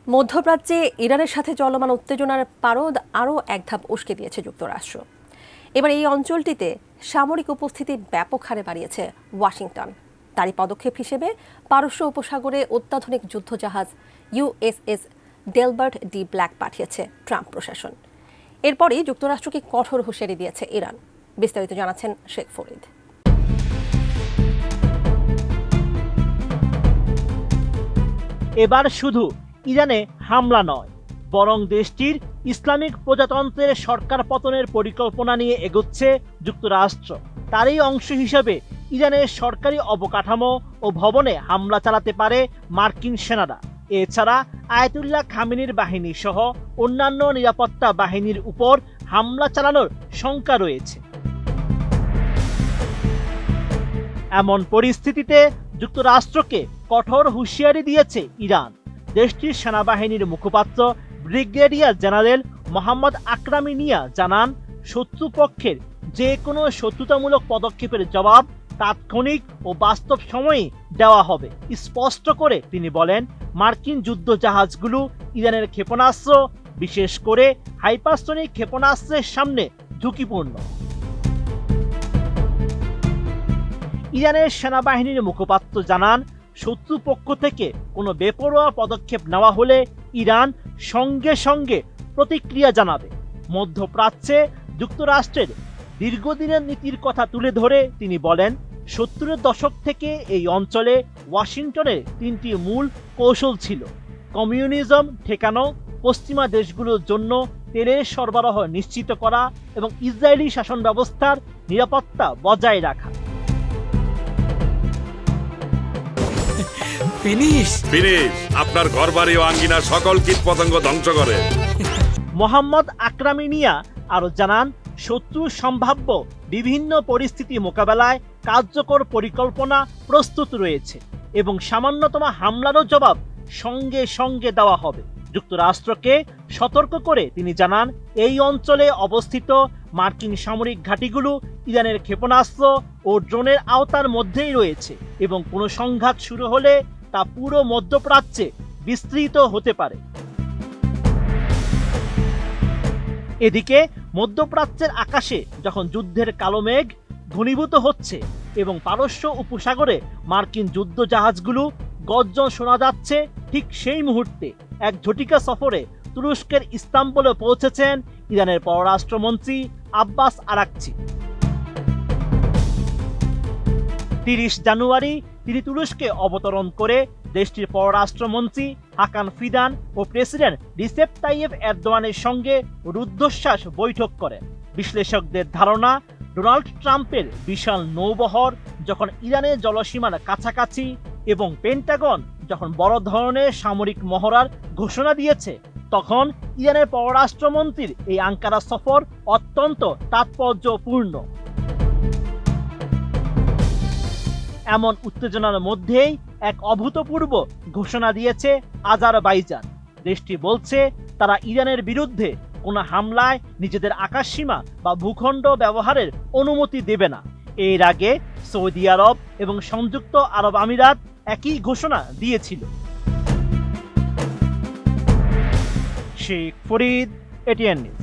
মধ্যপ্রাচ্যে ইরানের সাথে চলমান উত্তেজনার পারদ আরও এক ধাপ উস্কে দিয়েছে যুক্তরাষ্ট্র। এবার এই অঞ্চলটিতে সামরিক উপস্থিতি ব্যাপক হারে বাড়িয়েছে ওয়াশিংটন। তারই পদক্ষেপ হিসেবে পারস্য উপসাগরে অত্যাধুনিক যুদ্ধজাহাজ ইউএসএস ডেলবার্ট ডি ব্ল্যাক পাঠিয়েছে ট্রাম্প প্রশাসন। এরপরই যুক্তরাষ্ট্রকে কঠোর হুঁশিয়ারি দিয়েছে ইরান। বিস্তারিত জানাচ্ছেন শেখ ফরিদ। এবার শুধু ইরানে হামলা নয়, বরং দেশটির ইসলামিক প্রজাতন্ত্রের সরকার পতনের পরিকল্পনা নিয়ে এগোচ্ছে যুক্তরাষ্ট্র। তারই অংশ হিসেবে ইরানের সরকারি অবকাঠামো ও ভবনে হামলা চালাতে পারে মার্কিন সেনারা। এছাড়া আয়াতুল্লাহ খামেনির বাহিনী সহ অন্যান্য নিরাপত্তা বাহিনীর উপর হামলা চালানোর শঙ্কা রয়েছে। এমন পরিস্থিতিতে যুক্তরাষ্ট্রকে কঠোর হুঁশিয়ারি দিয়েছে ইরান। দেশটির সেনাবাহিনীর মুখপাত্র ব্রিগেডিয়ার জেনারেল মোহাম্মদ আকরামিনিয়া জানান, শত্রুপক্ষের যে কোনো শত্রুতামূলক পদক্ষেপের জবাব তাৎক্ষণিক ও বাস্তব সময়ে দেওয়া হবে। স্পষ্ট করে তিনি বলেন, মার্কিন যুদ্ধজাহাজগুলো ইরানের ক্ষেপণাস্ত্র, বিশেষ করে হাইপারসনিক ক্ষেপণাস্ত্রের সামনে ঝুঁকিপূর্ণ। ইরানের সেনাবাহিনীর মুখপাত্র জানান, শত্রুপক্ষ থেকে কোনো বেপরোয়া পদক্ষেপ নেওয়া হলে ইরান সঙ্গে সঙ্গে প্রতিক্রিয়া জানাবে। মধ্যপ্রাচ্যে যুক্তরাষ্ট্রের দীর্ঘদিনের নীতির কথা তুলে ধরে তিনি বলেন, 70-এর দশক থেকে এই অঞ্চলে ওয়াশিংটনের 3টি মূল কৌশল ছিল: কমিউনিজম ঠেকানো, পশ্চিমা দেশগুলোর জন্য তেলের সরবরাহ নিশ্চিত করা এবং ইসরায়েলি শাসন ব্যবস্থার নিরাপত্তা বজায় রাখা। ফিনিশ আপনার ঘরবাড়ি ও আঙ্গিনার সকল কীটপতঙ্গ ধ্বংস করে। মোহাম্মদ আকরামিনিয়া আরো জানান, শত্রুর সম্ভাব্য বিভিন্ন পরিস্থিতি মোকাবেলায় কার্যকর পরিকল্পনা প্রস্তুত রয়েছে এবং সামান্যতম হামলারও জবাব সঙ্গে সঙ্গে দেওয়া হবে। যুক্তরাষ্ট্রকে সতর্ক করে তিনি জানান, এই অঞ্চলে অবস্থিত মার্কিন সামরিক ঘাঁটিগুলো ইরানের ক্ষেপণাস্ত্র ও ড্রোনের আওতার মধ্যেই রয়েছে এবং কোনো সংঘাত শুরু হলে তা পুরো মধ্যপ্রাচ্যে বিস্তৃত হতে পারে। এদিকে মধ্যপ্রাচ্যের আকাশে যখন যুদ্ধের কালো মেঘ ঘনীভূত হচ্ছে এবং পারস্য উপসাগরে মার্কিন যুদ্ধজাহাজগুলো গর্জন শোনা যাচ্ছে, ঠিক সেই মুহূর্তে এক ঝটিকা সফরে তুরস্কের ইস্তাম্বুলে পৌঁছেছেন ইরানের পররাষ্ট্রমন্ত্রী আব্বাস আরাকচি। 30 জানুয়ারি তিনি তুরস্কে অবতরণ করে দেশটির পররাষ্ট্রমন্ত্রী হাকান ফিদান ও প্রেসিডেন্ট রিসেপ তাইয়েব এরদোয়ানের সঙ্গে রুদ্ধশ্বাস বৈঠক করেন। বিশ্লেষকদের ধারণা, ডোনাল্ড ট্রাম্পের বিশাল নৌবহর যখন ইরানের জলসীমার কাছাকাছি এবং পেন্টাগন যখন বড় ধরনের সামরিক মহড়ার ঘোষণা দিয়েছে, তখন ইরানের পররাষ্ট্রমন্ত্রীর এই আঙ্কারা সফর অত্যন্ত তাৎপর্যপূর্ণ। এমন উত্তেজনার মধ্যেই এক অভূতপূর্ব ঘোষণা দিয়েছে আজারবাইজান। দেশটি বলছে, তারা ইরানের বিরুদ্ধে কোনো হামলায় নিজেদের আকাশসীমা বা ভূখণ্ড ব্যবহারের অনুমতি দেবে না। এর আগে সৌদি আরব এবং সংযুক্ত আরব আমিরাত একই ঘোষণা দিয়েছিল। Sheikh Farid, ATN news.